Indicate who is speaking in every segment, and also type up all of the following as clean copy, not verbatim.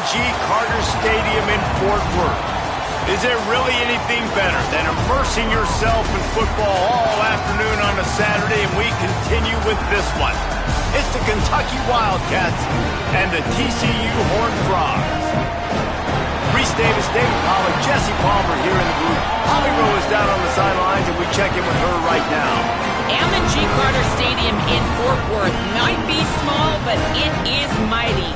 Speaker 1: M&G Carter Stadium in Fort Worth. Is there really anything better than immersing yourself in football all afternoon on a Saturday, and we continue with this one. It's the Kentucky Wildcats and the TCU Horned Frogs. Reese Davis, David Pollack, Jesse Palmer here in the booth. Holly Rowe is down on the sidelines, and we check in with her right now.
Speaker 2: M&G Carter Stadium in Fort Worth might be small, but it is mighty.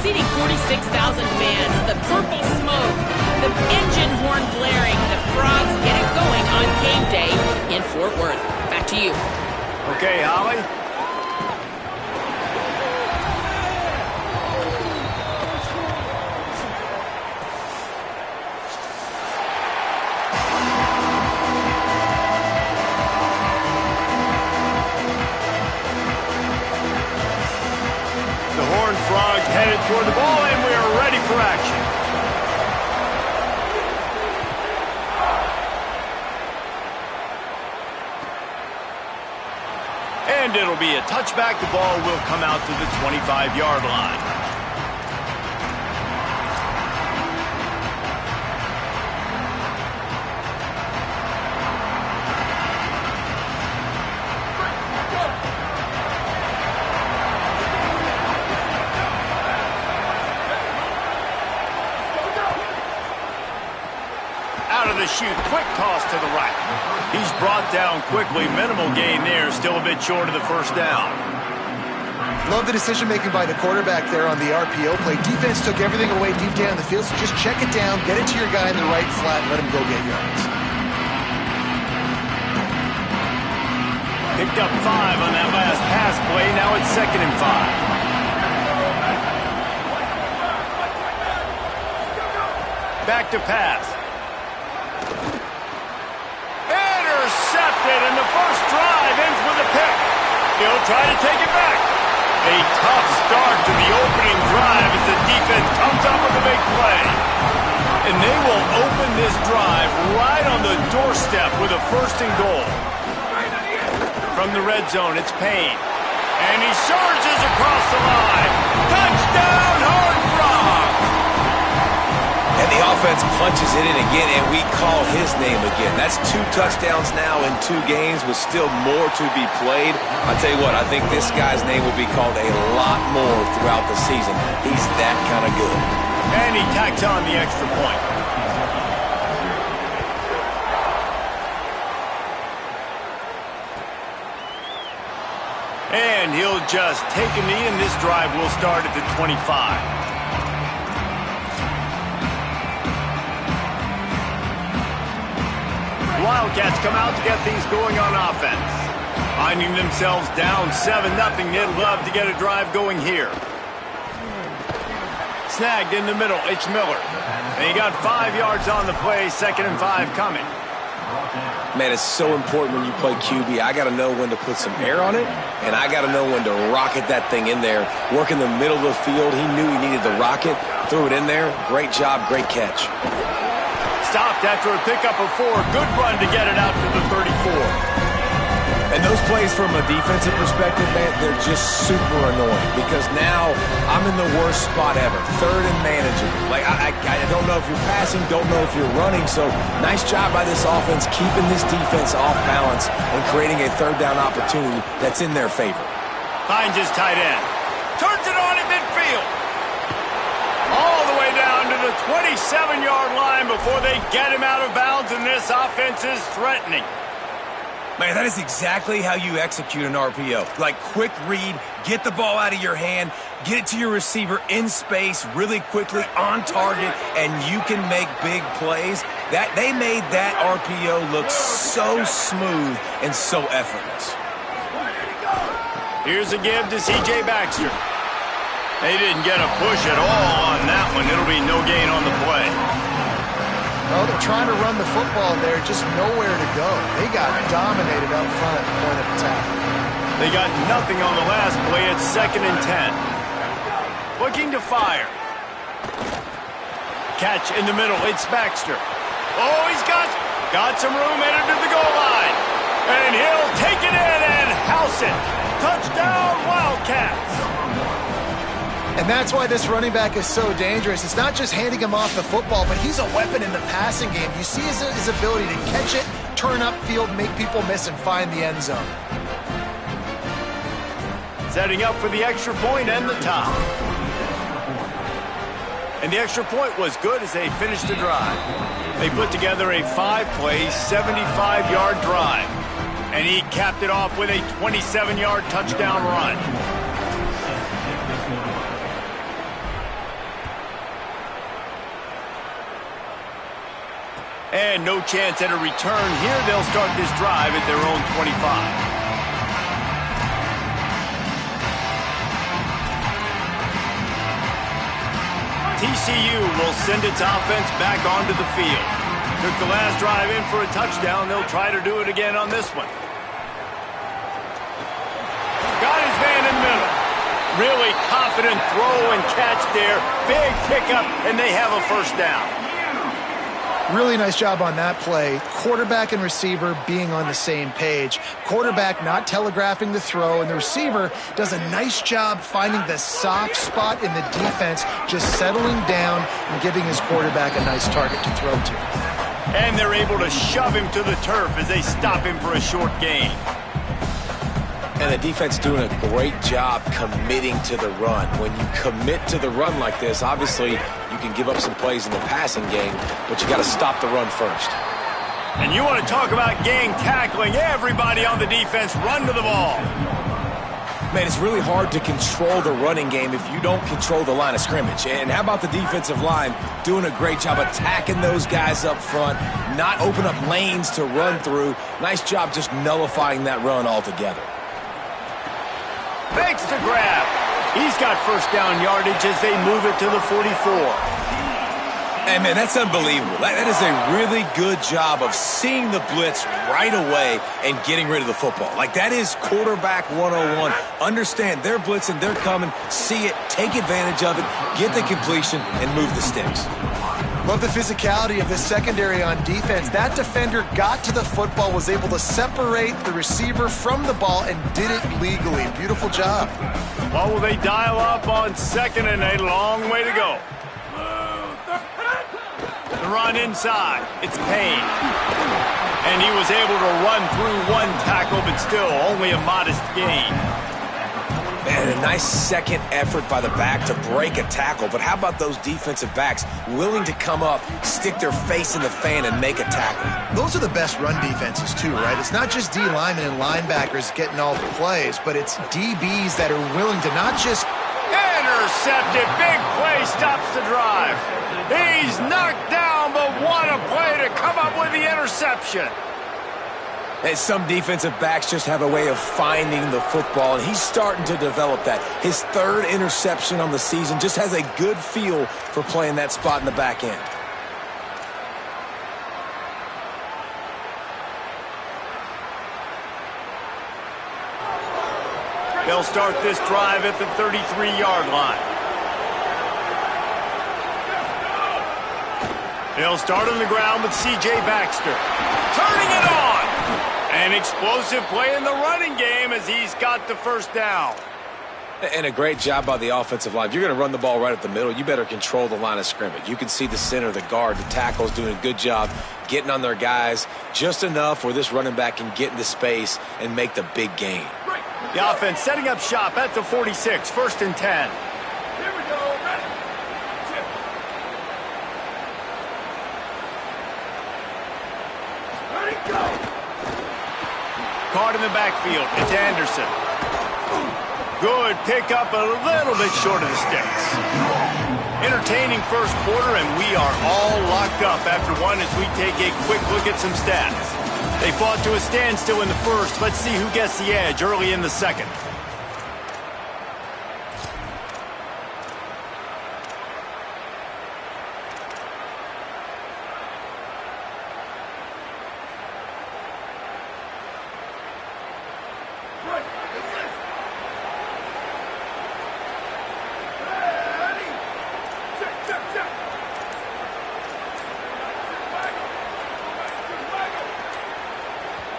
Speaker 2: Seating 46,000 fans, the purple smoke, the engine horn blaring, the Frogs get it going on game day in Fort Worth. Back to you.
Speaker 1: Okay, Holly. The Horned Frogs headed toward the ball, and we are ready for action. And it'll be a touchback. The ball will come out to the 25-yard line. Out of the chute, quick toss to the right. He's brought down quickly. Minimal gain there, still a bit short of the first down.
Speaker 3: Love the decision-making by the quarterback there on the RPO play. Defense took everything away deep down the field, so just check it down, get it to your guy in the right flat, and let him go get yards.
Speaker 1: Picked up 5 on that last pass play. Now it's 2nd and 5. Back to pass. Intercepted, and the first drive ends with a pick. He'll try to take it back. A tough start to the opening drive as the defense comes up with a big play. And they will open this drive right on the doorstep with a 1st and goal. From the red zone, it's Payne. And he surges across the line. Touchdown, Horned Frogs!
Speaker 4: And the offense punches it in again, and we call his name again. That's 2 touchdowns now in 2 games with still more to be played. I'll tell you what, I think this guy's name will be called a lot more throughout the season. He's that kind of good.
Speaker 1: And he tacks on the extra point. And he'll just take a knee, and this drive will start at the 25. Wildcats come out to get things going on offense. Finding themselves down 7-0, they'd love to get a drive going here. Snagged in the middle, it's Miller. And he got 5 yards on the play, 2nd and 5 coming.
Speaker 4: Man, it's so important when you play QB. I got to know when to put some air on it, and I got to know when to rocket that thing in there. Work in the middle of the field. He knew he needed the rocket, threw it in there. Great job, great catch.
Speaker 1: Stopped after a pickup of 4. Good run to get it out to the 34.
Speaker 4: And those plays from a defensive perspective, man, they're just super annoying because now I'm in the worst spot ever. 3rd and manageable. Like, I don't know if you're passing, don't know if you're running. So nice job by this offense keeping this defense off balance and creating a 3rd down opportunity that's in their favor.
Speaker 1: Finds his tight end. Turns it on at midfield. All the way down to the 27-yard line before they get him out of bounds, and this offense is threatening.
Speaker 4: Man, that is exactly how you execute an RPO. Like, quick read, get the ball out of your hand, get it to your receiver in space really quickly on target, and you can make big plays. That they made that RPO look so smooth and so effortless.
Speaker 1: Here's a give to C.J. Baxter. They didn't get a push at all on that one. It'll be no gain on the play.
Speaker 3: Well, they're trying to run the football there, just nowhere to go. They got dominated up front at the point of attack.
Speaker 1: They got nothing on the last play. It's 2nd and 10. Looking to fire. Catch in the middle. It's Baxter. Oh, he's got some room headed to the goal line. And he'll take it in and house it. Touchdown, Wildcats.
Speaker 3: And that's why this running back is so dangerous. It's not just handing him off the football, but he's a weapon in the passing game. You see his ability to catch it, turn upfield, make people miss, and find the end zone.
Speaker 1: Setting up for the extra point and the top. And the extra point was good as they finished the drive. They put together a 5-play, 75-yard drive. And he capped it off with a 27-yard touchdown run. And no chance at a return here. They'll start this drive at their own 25. TCU will send its offense back onto the field. Took the last drive in for a touchdown. They'll try to do it again on this one. Got his man in the middle. Really confident throw and catch there. Big pickup, and they have a first down.
Speaker 3: Really nice job on that play. Quarterback and receiver being on the same page. Quarterback not telegraphing the throw, and the receiver does a nice job finding the soft spot in the defense, just settling down and giving his quarterback a nice target to throw to.
Speaker 1: And they're able to shove him to the turf as they stop him for a short gain.
Speaker 4: And the defense doing a great job committing to the run. When you commit to the run like this, obviously you can give up some plays in the passing game, but you got to stop the run first.
Speaker 1: And you want to talk about gang tackling. Everybody on the defense run to the ball.
Speaker 4: Man, it's really hard to control the running game if you don't control the line of scrimmage. And how about the defensive line doing a great job attacking those guys up front, not open up lanes to run through. Nice job just nullifying that run altogether.
Speaker 1: Makes the grab. He's got first down yardage as they move it to the 44.
Speaker 4: Hey, man, that's unbelievable. That is a really good job of seeing the blitz right away and getting rid of the football. Like, that is quarterback 101. Understand they're blitzing, they're coming, see it, take advantage of it, get the completion, and move the sticks.
Speaker 3: Love the physicality of the secondary on defense. That defender got to the football, was able to separate the receiver from the ball, and did it legally. Beautiful job.
Speaker 1: Well, will they dial up on second and a long way to go? The run inside. It's Payne. And he was able to run through one tackle, but still only a modest gain.
Speaker 4: Man, a nice second effort by the back to break a tackle. But how about those defensive backs willing to come up, stick their face in the fan, and make a tackle?
Speaker 3: Those are the best run defenses too, right? It's not just D linemen and linebackers getting all the plays, but it's DBs that are willing to not just...
Speaker 1: Intercepted. Big play stops the drive. He's knocked down, but what a play to come up with the interception.
Speaker 4: And some defensive backs just have a way of finding the football, and he's starting to develop that. His third interception on the season, just has a good feel for playing that spot in the back end.
Speaker 1: They'll start this drive at the 33-yard line. They'll start on the ground with C.J. Baxter. Turning it on! An explosive play in the running game as he's got the first down.
Speaker 4: And a great job by the offensive line. If you're going to run the ball right up the middle, you better control the line of scrimmage. You can see the center, the guard, the tackles doing a good job getting on their guys just enough where this running back can get into space and make the big gain.
Speaker 1: The offense setting up shop at the 46, first and 10.
Speaker 5: Here we go, ready. Ready, go.
Speaker 1: Caught in the backfield. It's Anderson. Good pickup, a little bit short of the sticks. Entertaining first quarter, and we are all locked up after one as we take a quick look at some stats. They fought to a standstill in the first. Let's see who gets the edge early in the second.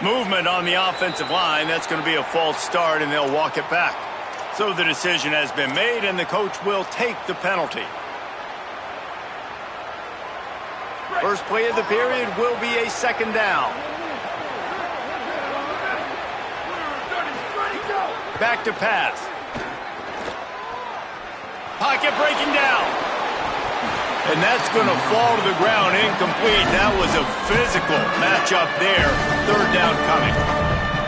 Speaker 1: Movement on the offensive line. That's going to be a false start, and they'll walk it back. So the decision has been made, and the coach will take the penalty. First play of the period will be a second down. Back to pass. Pocket breaking down. And that's going to fall to the ground incomplete. That was a physical matchup there. Third down coming.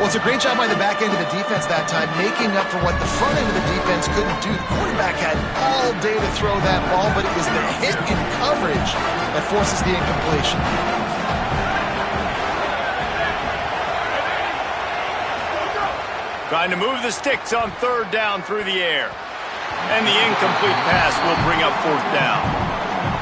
Speaker 3: Well, it's a great job by the back end of the defense that time, making up for what the front end of the defense couldn't do. The quarterback had all day to throw that ball, but it was the hit in coverage that forces the incompletion.
Speaker 1: Trying to move the sticks on third down through the air. And the incomplete pass will bring up fourth down.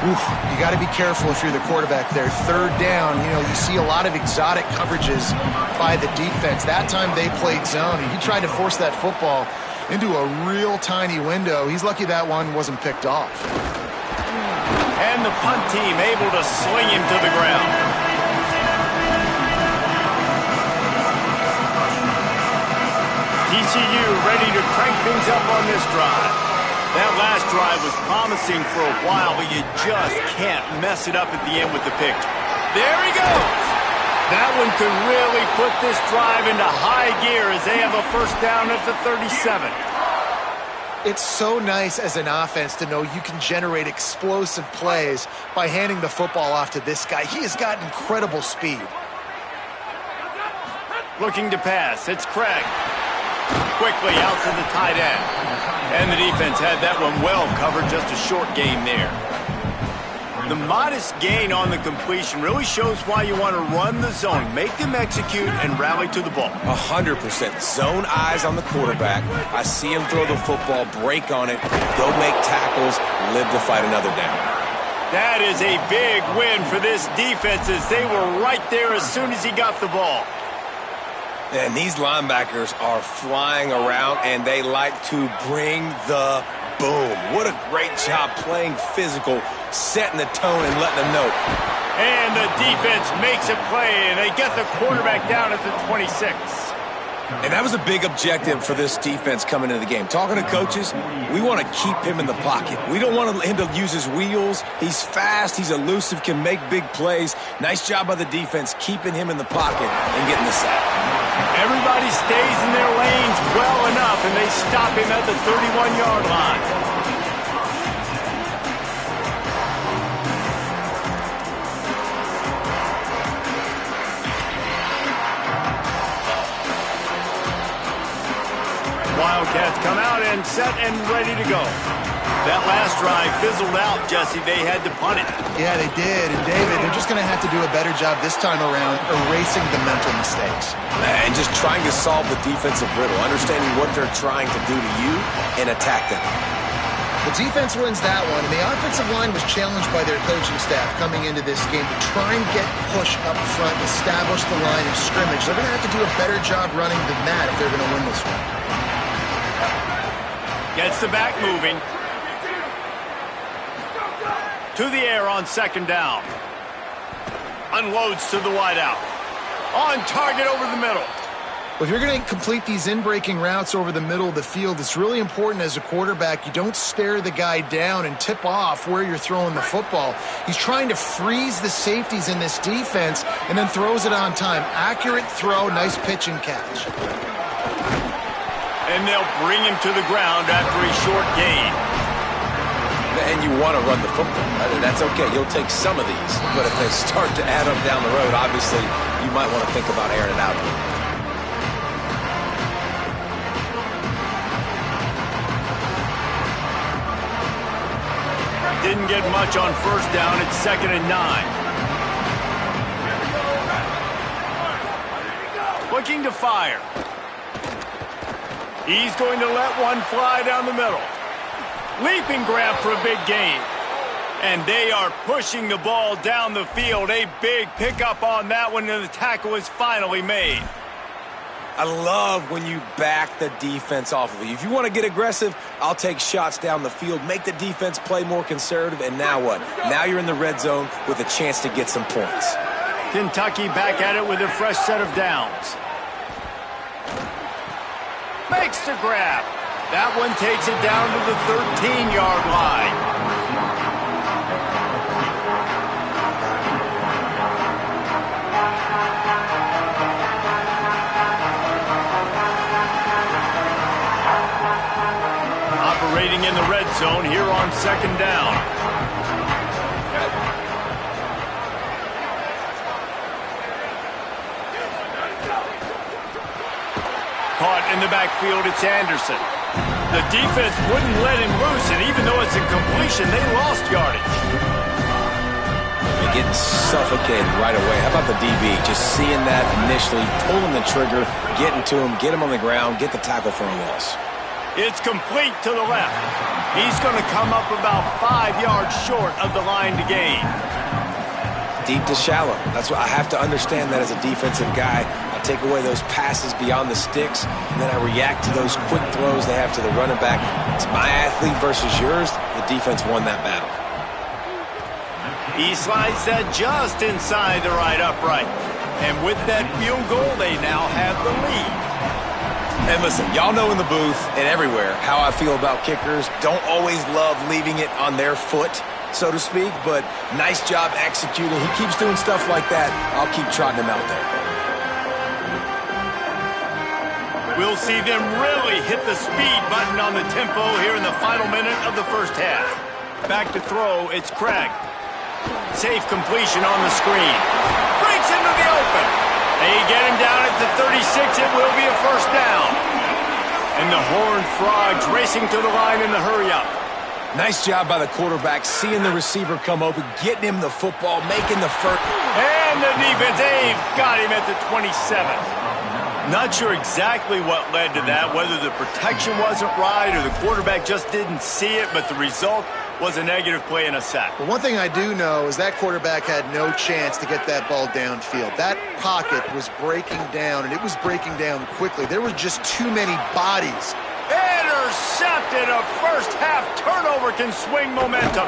Speaker 3: Oof, you got to be careful if you're the quarterback there. Third down, you see a lot of exotic coverages by the defense. That time they played zone, and he tried to force that football into a real tiny window. He's lucky that one wasn't picked off.
Speaker 1: And the punt team able to sling him to the ground. TCU ready to crank things up on this drive. That last drive was promising for a while, but you just can't mess it up at the end with the pick. There he goes! That one could really put this drive into high gear as they have a first down at the 37.
Speaker 3: It's so nice as an offense to know you can generate explosive plays by handing the football off to this guy. He has got incredible speed.
Speaker 1: Looking to pass. It's Craig. Quickly out to the tight end. And the defense had that one well covered, just a short gain there. The modest gain on the completion really shows why you want to run the zone. Make them execute and rally to the ball.
Speaker 4: 100%. Zone eyes on the quarterback. I see him throw the football, break on it, go make tackles, live to fight another down.
Speaker 1: That is a big win for this defense as they were right there as soon as he got the ball.
Speaker 4: And these linebackers are flying around, and they like to bring the boom. What a great job playing physical, setting the tone and letting them know.
Speaker 1: And the defense makes a play, and they get the quarterback down at the 26.
Speaker 4: And that was a big objective for this defense coming into the game. Talking to coaches, we want to keep him in the pocket. We don't want him to use his wheels. He's fast, he's elusive, can make big plays. Nice job by the defense keeping him in the pocket and getting the sack.
Speaker 1: Everybody stays in their lanes well enough, and they stop him at the 31-yard line. Wildcats come out and set and ready to go. That last drive fizzled out, Jesse. They had to punt it.
Speaker 3: Yeah, they did. And, David, they're just going to have to do a better job this time around erasing the mental mistakes.
Speaker 4: And just trying to solve the defensive riddle, understanding what they're trying to do to you and attack them.
Speaker 3: The defense wins that one, and the offensive line was challenged by their coaching staff coming into this game to try and get push up front, establish the line of scrimmage. They're going to have to do a better job running than that if they're going to win this one.
Speaker 1: Gets the back moving. To the air on second down. Unloads to the wideout. On target over the middle.
Speaker 3: Well, if you're going to complete these in-breaking routes over the middle of the field, it's really important as a quarterback you don't stare the guy down and tip off where you're throwing the football. He's trying to freeze the safeties in this defense and then throws it on time. Accurate throw, nice pitch and catch.
Speaker 1: And they'll bring him to the ground after a short gain.
Speaker 4: And you want to run the football. That's okay. You'll take some of these. But if they start to add up down the road, obviously, you might want to think about airing it out.
Speaker 1: Didn't get much on first down. It's 2nd and 9. Looking to fire. He's going to let one fly down the middle. Leaping grab for a big gain. And they are pushing the ball down the field. A big pickup on that one, and the tackle is finally made.
Speaker 4: I love when you back the defense off of you. If you want to get aggressive, I'll take shots down the field, make the defense play more conservative, and now what? Now you're in the red zone with a chance to get some points.
Speaker 1: Kentucky back at it with a fresh set of downs. Makes the grab. That one takes it down to the 13-yard line. Operating in the red zone here on second down. Caught in the backfield, it's Anderson. The defense wouldn't let him loose, and even though it's a completion, they lost yardage.
Speaker 4: They're getting suffocated right away. How about the DB? Just seeing that initially, pulling the trigger, getting to him, get him on the ground, get the tackle for a loss.
Speaker 1: It's complete to the left. He's going to come up about 5 yards short of the line to gain.
Speaker 4: Deep to shallow. That's what I have to understand that as a defensive guy. I take away those passes beyond the sticks, and then I react to those quick throws they have to the running back. It's my athlete versus yours. The defense won that battle.
Speaker 1: He slides that just inside the right upright. And with that field goal, they now have the lead.
Speaker 4: And listen, y'all know in the booth and everywhere how I feel about kickers. Don't always love leaving it on their foot, so to speak, but nice job executing. He keeps doing stuff like that. I'll keep trotting him out there.
Speaker 1: We'll see them really hit the speed button on the tempo here in the final minute of the first half. Back to throw, it's Craig. Safe completion on the screen. Breaks into the open. They get him down at the 36. It will be a first down. And the Horned Frogs racing to the line in the hurry-up.
Speaker 4: Nice job by the quarterback, seeing the receiver come open, getting him the football, making the first.
Speaker 1: And the defense, they've got him at the 27. Not sure exactly what led to that, whether the protection wasn't right or the quarterback just didn't see it, but the result was a negative play and a sack.
Speaker 3: But one thing I do know is that quarterback had no chance to get that ball downfield. That pocket was breaking down, and it was breaking down quickly. There were just too many bodies.
Speaker 1: Intercepted. A first-half turnover can swing momentum.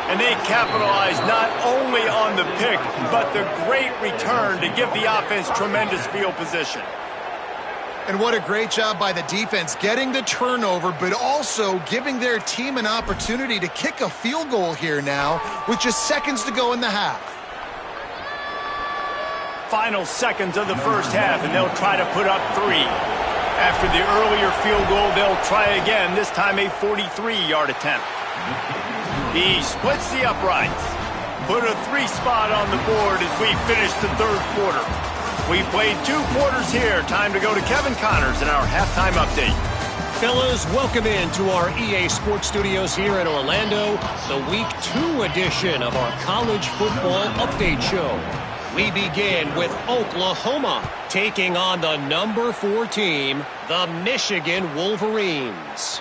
Speaker 1: And they capitalized not only on the pick, but the great return to give the offense tremendous field position.
Speaker 3: And what a great job by the defense getting the turnover, but also giving their team an opportunity to kick a field goal here now with just seconds to go in the half.
Speaker 1: Final seconds of the first half, and they'll try to put up 3. After the earlier field goal, they'll try again, this time a 43-yard attempt. He splits the uprights. Put a 3 spot on the board as we finish the third quarter. We played 2 quarters here. Time to go to Kevin Connors in our halftime update.
Speaker 6: Fellas, welcome into our EA Sports Studios here in Orlando, the Week 2 edition of our College Football Update Show. We begin with Oklahoma taking on the number 4 team, the Michigan Wolverines.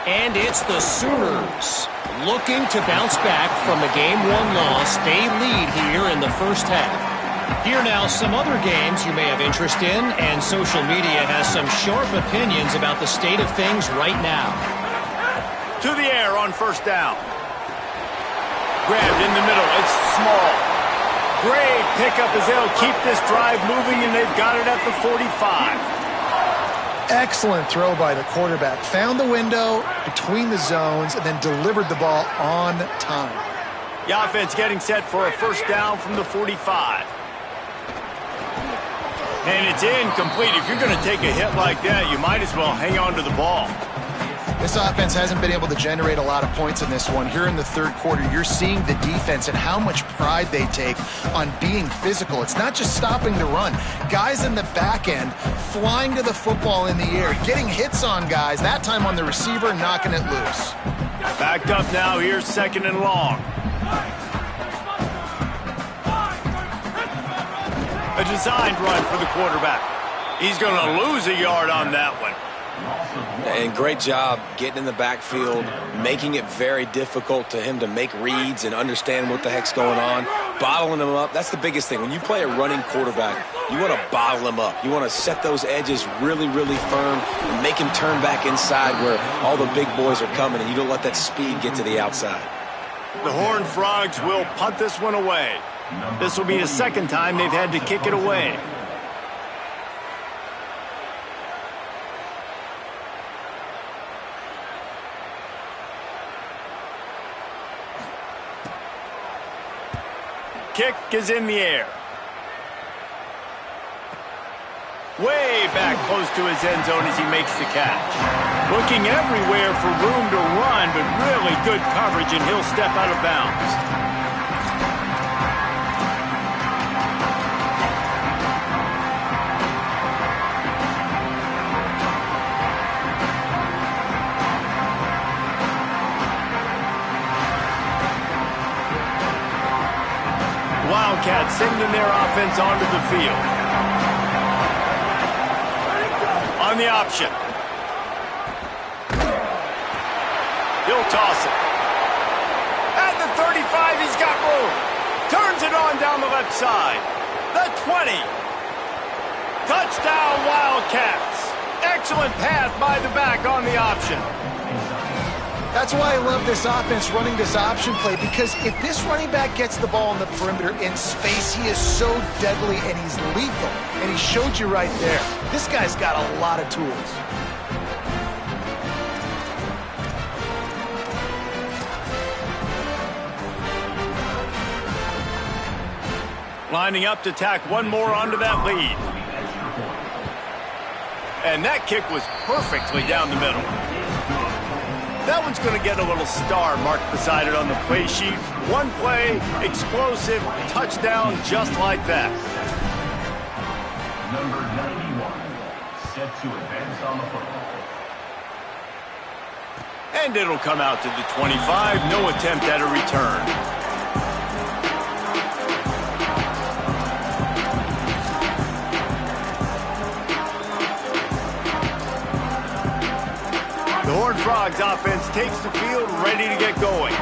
Speaker 6: And it's the Sooners looking to bounce back from the Game 1 loss. They lead here in the first half. Here now some other games you may have interest in, and social media has some sharp opinions about the state of things right now.
Speaker 1: To the air on first down. Grabbed in the middle. It's Small. Great pickup as they'll keep this drive moving, and they've got it at the 45.
Speaker 3: Excellent throw by the quarterback. Found the window between the zones and then delivered the ball on time.
Speaker 1: The offense getting set for a first down from the 45. And it's incomplete. If you're going to take a hit like that, you might as well hang on to the ball.
Speaker 3: This offense hasn't been able to generate a lot of points in this one. Here in the third quarter, you're seeing the defense and how much pride they take on being physical. It's not just stopping the run. Guys in the back end flying to the football in the air, getting hits on guys, that time on the receiver, knocking it loose.
Speaker 1: Backed up now, here's second and long. A designed run for the quarterback. He's going to lose a yard on that one.
Speaker 4: And great job getting in the backfield, making it very difficult to him to make reads and understand what the heck's going on, bottling him up. That's the biggest thing. When you play a running quarterback, you want to bottle him up. You want to set those edges really, really firm and make him turn back inside where all the big boys are coming, and you don't let that speed get to the outside.
Speaker 1: The Horned Frogs will punt this one away. This will be the second time they've had to kick it away. kick is in the air. Way back close to his end zone as he makes the catch. Looking everywhere for room to run, but really good coverage, and he'll step out of bounds. Wildcats sending their offense onto the field. On the option. He'll toss it. At the 35, he's got room. Turns it on down the left side. The 20. Touchdown, Wildcats. Excellent pass by the back on the option.
Speaker 3: That's why I love this offense running this option play, because if this running back gets the ball in the perimeter in space, he is so deadly and he's lethal. And he showed you right there. This guy's got a lot of tools.
Speaker 1: Lining up to tack one more onto that lead. And that kick was perfectly down the middle. That one's going to get a little star marked beside it on the play sheet. One play, explosive, touchdown, just like that.
Speaker 5: Number 91, set to advance on the football.
Speaker 1: And it'll come out to the 25. No attempt at a return. The Horned Frogs offense takes the field, ready to get going.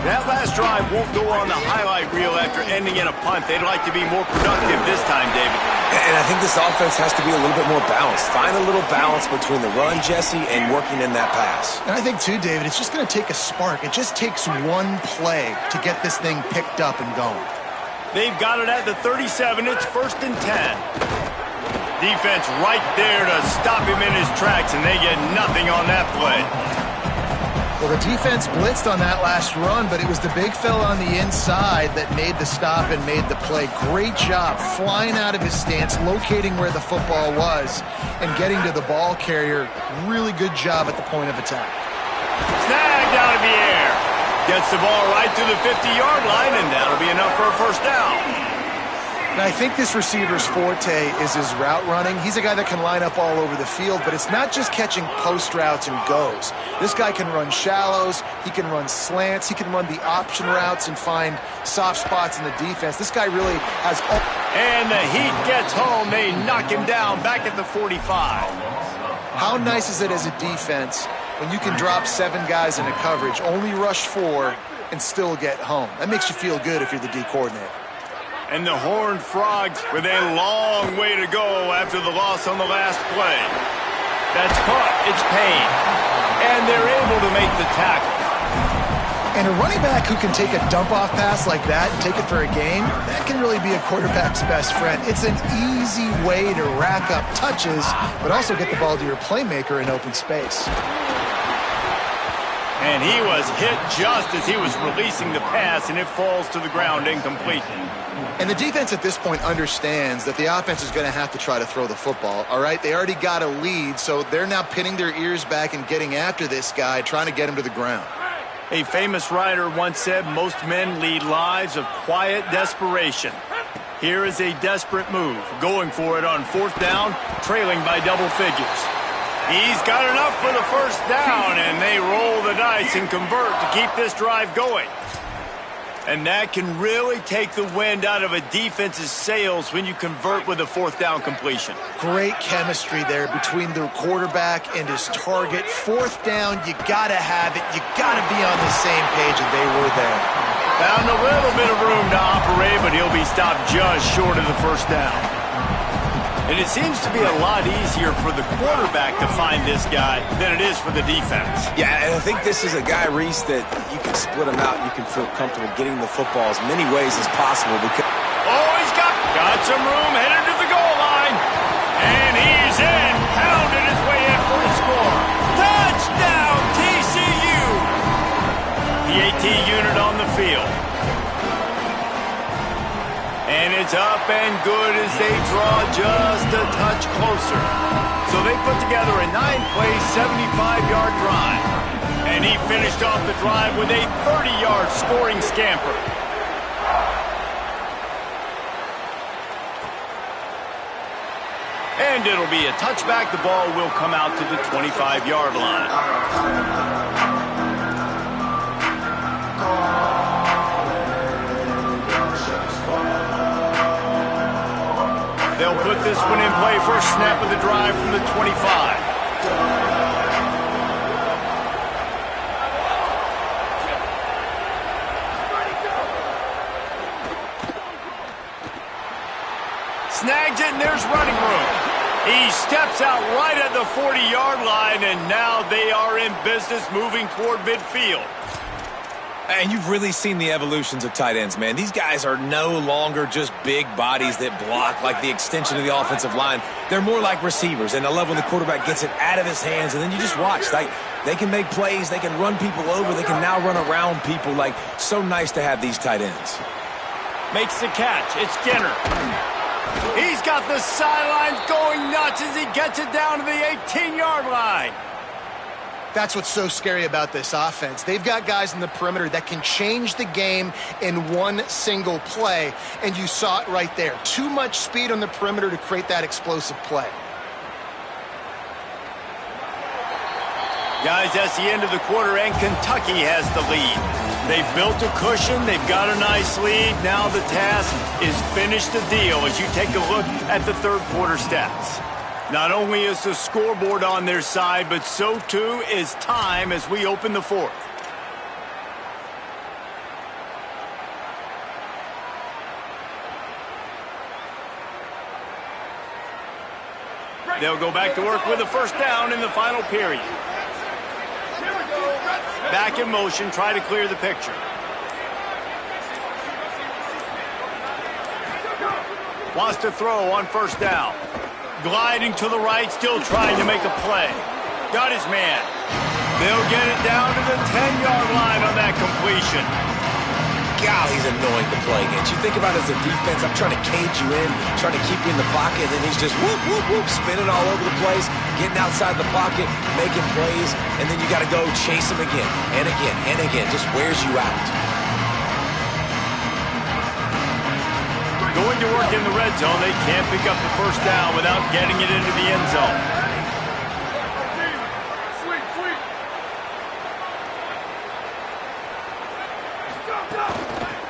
Speaker 1: That last drive won't go on the highlight reel after ending in a punt. They'd like to be more productive this time, David.
Speaker 4: And I think this offense has to be a little bit more balanced. Find a little balance between the run, Jesse, and working in that pass.
Speaker 3: And I think, too, David, it's just going to take a spark. It just takes one play to get this thing picked up and going.
Speaker 1: They've got it at the 37. It's 1st and 10. Defense right there to stop him in his tracks, and they get nothing on that play.
Speaker 3: Well, the defense blitzed on that last run, but it was the big fella on the inside that made the stop and made the play. Great job flying out of his stance, locating where the football was, and getting to the ball carrier. Really good job at the point of attack.
Speaker 1: Snagged out of the air. Gets the ball right to the 50-yard line, and that'll be enough for a first down.
Speaker 3: And I think this receiver's forte is his route running. He's a guy that can line up all over the field, but it's not just catching post routes and goes. This guy can run shallows, he can run slants, he can run the option routes and find soft spots in the defense. This guy really has...
Speaker 1: And the Heat gets home. They knock him down back at the 45.
Speaker 3: How nice is it as a defense when you can drop 7 guys in a coverage, only rush 4, and still get home? That makes you feel good if you're the D coordinator.
Speaker 1: And the Horned Frogs with a long way to go after the loss on the last play. That's caught. It's Payne. And they're able to make the tackle.
Speaker 3: And a running back who can take a dump-off pass like that and take it for a gain, that can really be a quarterback's best friend. It's an easy way to rack up touches, but also get the ball to your playmaker in open space.
Speaker 1: And he was hit just as he was releasing the pass, and it falls to the ground incomplete.
Speaker 3: And the defense at this point understands that the offense is going to have to try to throw the football, all right? They already got a lead, so they're now pinning their ears back and getting after this guy, trying to get him to the ground.
Speaker 1: A famous writer once said, most men lead lives of quiet desperation. Here is a desperate move, going for it on 4th down, trailing by double figures. He's got enough for the first down, and they roll the dice and convert to keep this drive going. And that can really take the wind out of a defense's sails when you convert with a 4th down completion.
Speaker 3: Great chemistry there between the quarterback and his target. 4th down, you got to have it. You got to be on the same page, and they were there.
Speaker 1: Found a little bit of room to operate, but he'll be stopped just short of the first down. And it seems to be a lot easier for the quarterback to find this guy than it is for the defense.
Speaker 4: Yeah, and I think this is a guy, Reese, that you can split him out. You can feel comfortable getting the football as many ways as possible. Because
Speaker 1: he's got some room headed to the goal line. And he's in, pounded his way in for the score. Touchdown, TCU! The AT unit on the field. And it's up and good as they draw just a touch closer. So they put together a 9-play, 75-yard drive. And he finished off the drive with a 30-yard scoring scamper. And it'll be a touchback. The ball will come out to the 25-yard line. They'll put this one in play. First snap of the drive from the 25. Snags it, and there's running room. He steps out right at the 40-yard line, and now they are in business moving toward midfield.
Speaker 4: And you've really seen the evolutions of tight ends, man. These guys are no longer just big bodies that block like the extension of the offensive line. They're more like receivers, and I love when the quarterback gets it out of his hands, and then you just watch. Like, they can make plays, they can run people over, they can now run around people. Like, so nice to have these tight ends.
Speaker 1: Makes the catch. It's Skinner. He's got the sidelines going nuts as he gets it down to the 18-yard line.
Speaker 3: That's what's so scary about this offense. They've got guys in the perimeter that can change the game in one single play, and you saw it right there. Too much speed on the perimeter to create that explosive play.
Speaker 1: Guys, that's the end of the quarter, and Kentucky has the lead. They've built a cushion. They've got a nice lead. Now the task is finish the deal as you take a look at the third quarter stats. Not only is the scoreboard on their side, but so too is time as we open the fourth. They'll go back to work with a first down in the final period. Back in motion, try to clear the picture. Wants to throw on first down. Gliding to the right, still trying to make a play. Got his man. They'll get it down to the 10-yard line on that completion.
Speaker 4: God, he's annoying to play against. You think about it as a defense, I'm trying to cage you in, trying to keep you in the pocket, and then he's just whoop, whoop, whoop, spinning all over the place, getting outside the pocket, making plays, and then you got to go chase him again, and again, and again. Just wears you out.
Speaker 1: Going to work in the red zone, they can't pick up the first down without getting it into the end zone.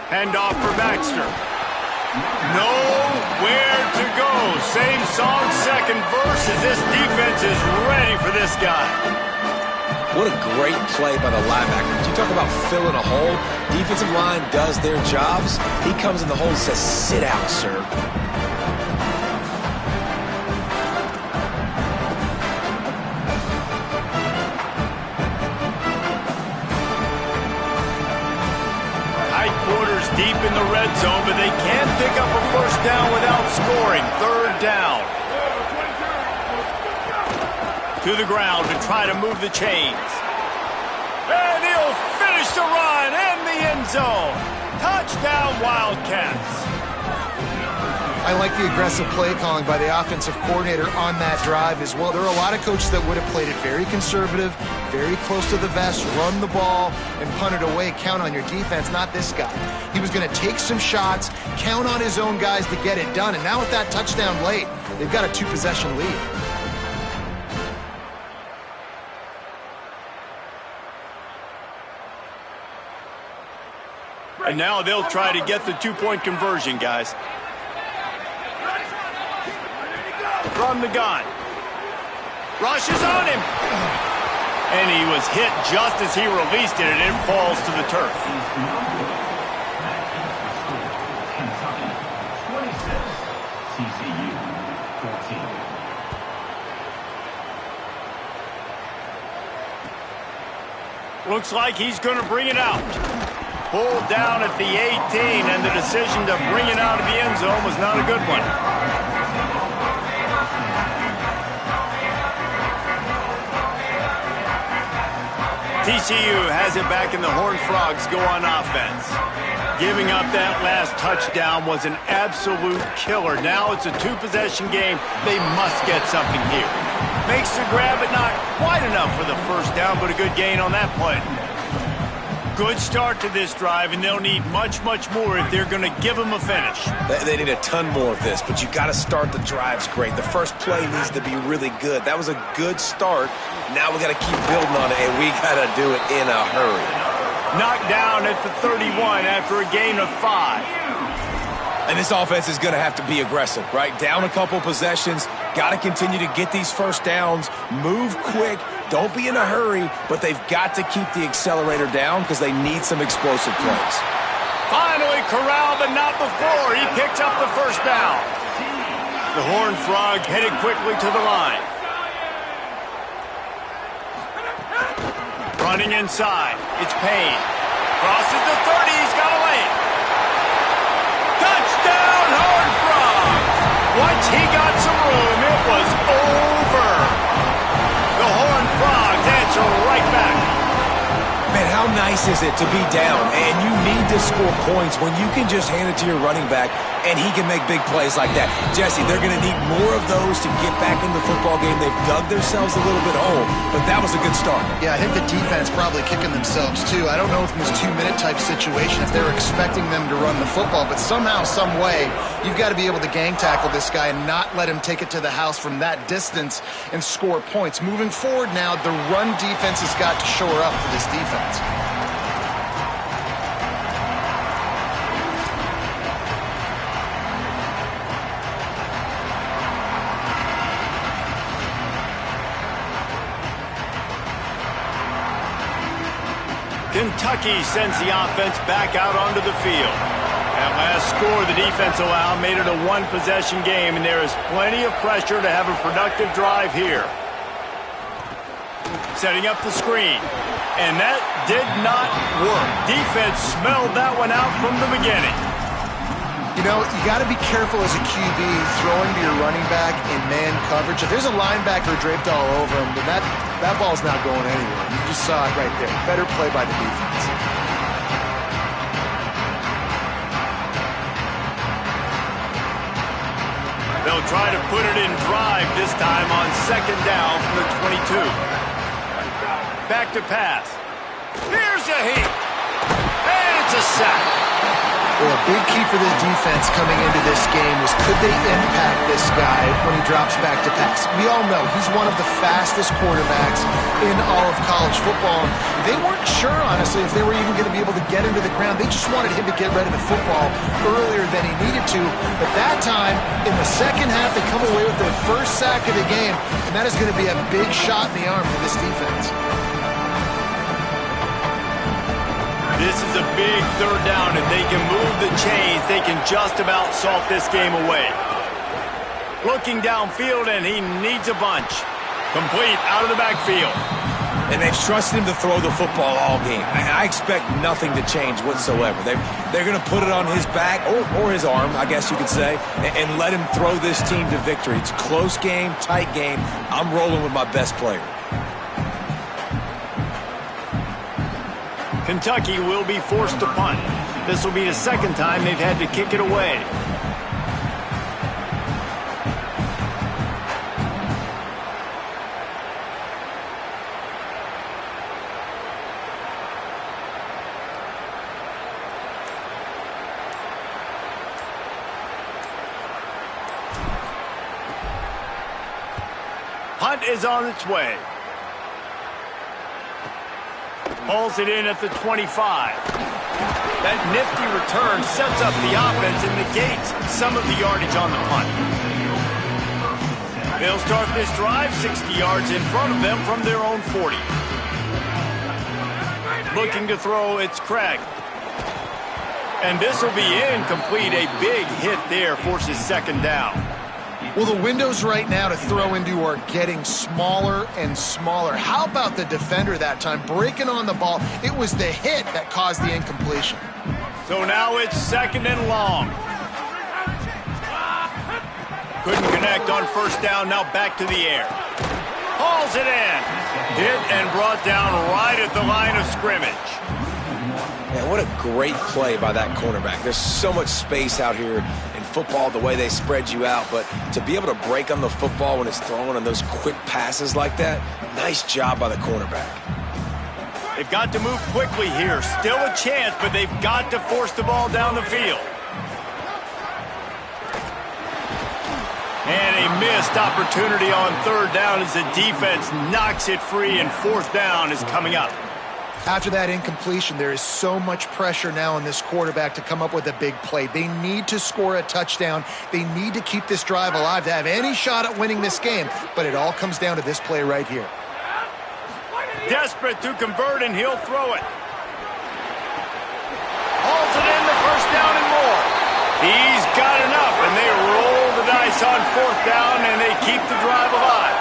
Speaker 1: Handoff for Baxter. Nowhere to go. Same song, second verse, as this defense is ready for this guy.
Speaker 4: What a great play by the linebacker. You talk about filling a hole. Defensive line does their jobs. He comes in the hole and says, sit out, sir.
Speaker 1: Deep in the red zone, but they can't pick up a first down without scoring. Third down. To the ground to try to move the chains. And he'll finish the run in the end zone. Touchdown, Wildcats.
Speaker 3: I like the aggressive play calling by the offensive coordinator on that drive as well. There are a lot of coaches that would have played it very conservative, very close to the vest, run the ball, and punt it away. Count on your defense, not this guy. He was going to take some shots, count on his own guys to get it done. And now with that touchdown late, they've got a 2-possession lead.
Speaker 1: And now they'll try to get the two-point conversion, guys. From the gun. Rushes on him. And he was hit just as he released it, and it falls to the turf.
Speaker 5: Kentucky 26, TCU 14.
Speaker 1: Looks like he's going to bring it out. Pulled down at the 18, and the decision to bring it out of the end zone was not a good one. TCU has it back, and the Horned Frogs go on offense. Giving up that last touchdown was an absolute killer. Now it's a two-possession game. They must get something here. Makes the grab, but not quite enough for the first down, but a good gain on that play. Good start to this drive, and they'll need much, much more if they're going to give them a finish.
Speaker 4: They need a ton more of this, but you got to start the drives great. The first play needs to be really good. That was a good start. Now we got to keep building on it, and we got to do it in a hurry.
Speaker 1: Knocked down at the 31 after a gain of 5.
Speaker 4: And this offense is going to have to be aggressive, right? Down a couple possessions, got to continue to get these first downs, move quick, don't be in a hurry, but they've got to keep the accelerator down because they need some explosive plays.
Speaker 1: Finally corralled, but not before. He picked up the first down. The Horned Frog headed quickly to the line. Running inside. It's Payne. Crosses the 30. He's got a lane. Touchdown, Horned Frog. Once he got some room, it was over. The Horned Frogs answer right back.
Speaker 4: Man, how nice is it to be down and you need to score points when you can just hand it to your running back and he can make big plays like that. Jesse, they're going to need more of those to get back in the football game. They've dug themselves a little bit home, but that was a good start.
Speaker 3: Yeah, I think the defense probably kicking themselves too. I don't know if in this 2-minute type situation if they're expecting them to run the football, but somehow, some way, you've got to be able to gang tackle this guy and not let him take it to the house from that distance and score points. Moving forward now, the run defense has got to shore up for this defense.
Speaker 1: Kentucky sends the offense back out onto the field. That last score the defense allowed made it a one-possession game, and there is plenty of pressure to have a productive drive here. Setting up the screen. And that did not work. Defense smelled that one out from the beginning.
Speaker 3: You know, you got to be careful as a QB throwing to your running back in man coverage. If there's a linebacker draped all over him, then that ball's not going anywhere. You just saw it right there. Better play by the defense.
Speaker 1: They'll try to put it in drive this time on second down from the 22. Back to pass. Here's a heat. And it's a sack.
Speaker 3: Well, a big key for this defense coming into this game was could they impact this guy when he drops back to pass? We all know he's one of the fastest quarterbacks in all of college football. They weren't sure, honestly, if they were even going to be able to get him to the ground. They just wanted him to get rid of the football earlier than he needed to. But that time, in the second half, they come away with their first sack of the game, and that is going to be a big shot in the arm for this defense.
Speaker 1: This is a big third down. If they can move the chains, they can just about salt this game away. Looking downfield, and he needs a bunch. Complete out of the backfield.
Speaker 4: And they've trusted him to throw the football all game. I expect nothing to change whatsoever. They're going to put it on his back, or his arm, I guess you could say, and let him throw this team to victory. It's a close game, tight game. I'm rolling with my best player.
Speaker 1: Kentucky will be forced to punt. This will be the second time they've had to kick it away. Punt is on its way. Hauls it in at the 25. That nifty return sets up the offense and negates some of the yardage on the punt. They'll start this drive 60 yards in front of them from their own 40. Looking to throw, it's Craig. And this will be incomplete. A big hit there forces second down.
Speaker 3: Well, the windows right now to throw into are getting smaller and smaller. How about the defender that time breaking on the ball? It was the hit that caused the incompletion.
Speaker 1: So now it's second and long. Couldn't connect on first down, now back to the air. Hauls it in. Hit and brought down right at the line of scrimmage.
Speaker 4: Man, what a great play by that cornerback. There's so much space out here in football, the way they spread you out, but to be able to break on the football when it's thrown on those quick passes like that, nice job by the cornerback.
Speaker 1: They've got to move quickly here. Still a chance, but they've got to force the ball down the field. And a missed opportunity on third down as the defense knocks it free, and fourth down is coming up.
Speaker 3: After that incompletion, there is so much pressure now on this quarterback to come up with a big play. They need to score a touchdown. They need to keep this drive alive to have any shot at winning this game, but it all comes down to this play right here.
Speaker 1: Desperate to convert, and he'll throw it. Hauls it in, the first down and more. He's got enough, and they roll the dice on fourth down, and they keep the drive alive.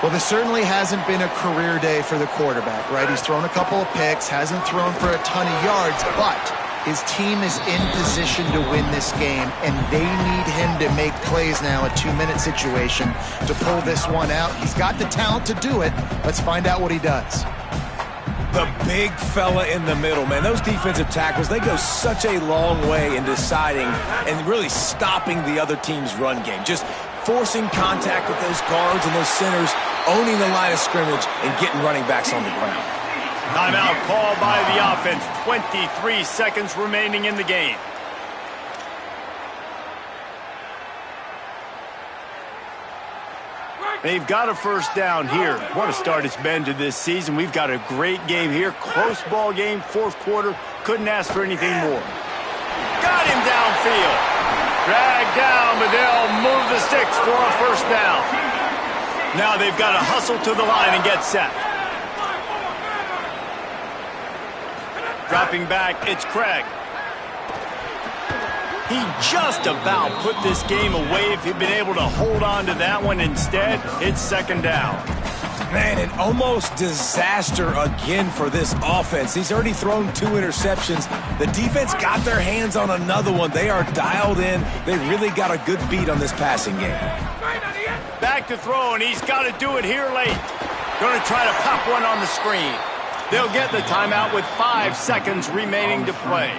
Speaker 3: Well, this certainly hasn't been a career day for the quarterback, right? He's thrown a couple of picks, hasn't thrown for a ton of yards, but his team is in position to win this game, and they need him to make plays now, a 2-minute situation, to pull this one out. He's got the talent to do it. Let's find out what he does.
Speaker 4: The big fella in the middle, man. Those defensive tackles, they go such a long way in deciding and really stopping the other team's run game. Just forcing contact with those guards and those centers, owning the line of scrimmage, and getting running backs on the ground.
Speaker 1: Timeout called by the offense. 23 seconds remaining in the game. They've got a first down here. What a start it's been to this season. We've got a great game here. Close ball game, fourth quarter. Couldn't ask for anything more. Got him downfield. Dragged down, but they'll move the sticks for a first down. Now they've got to hustle to the line and get set. Dropping back, it's Craig. He just about put this game away if he'd been able to hold on to that one. Instead, it's second down.
Speaker 4: Man, an almost disaster again for this offense. He's already thrown 2 interceptions. The defense got their hands on another one. They are dialed in. They really got a good beat on this passing game.
Speaker 1: Back to throw, and he's got to do it here late. Going to try to pop one on the screen. They'll get the timeout with 5 seconds remaining to play.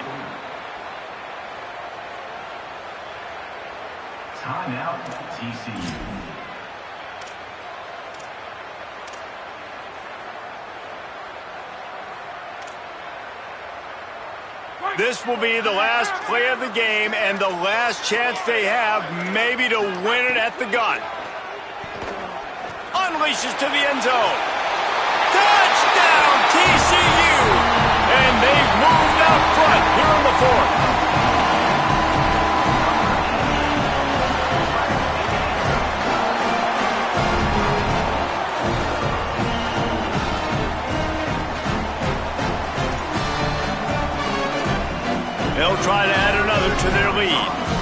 Speaker 5: Timeout, TCU.
Speaker 1: This will be the last play of the game and the last chance they have maybe to win it at the gun. Unleashes to the end zone. Touchdown, TCU! And they've moved out front here in the fourth. They'll try to add another to their lead.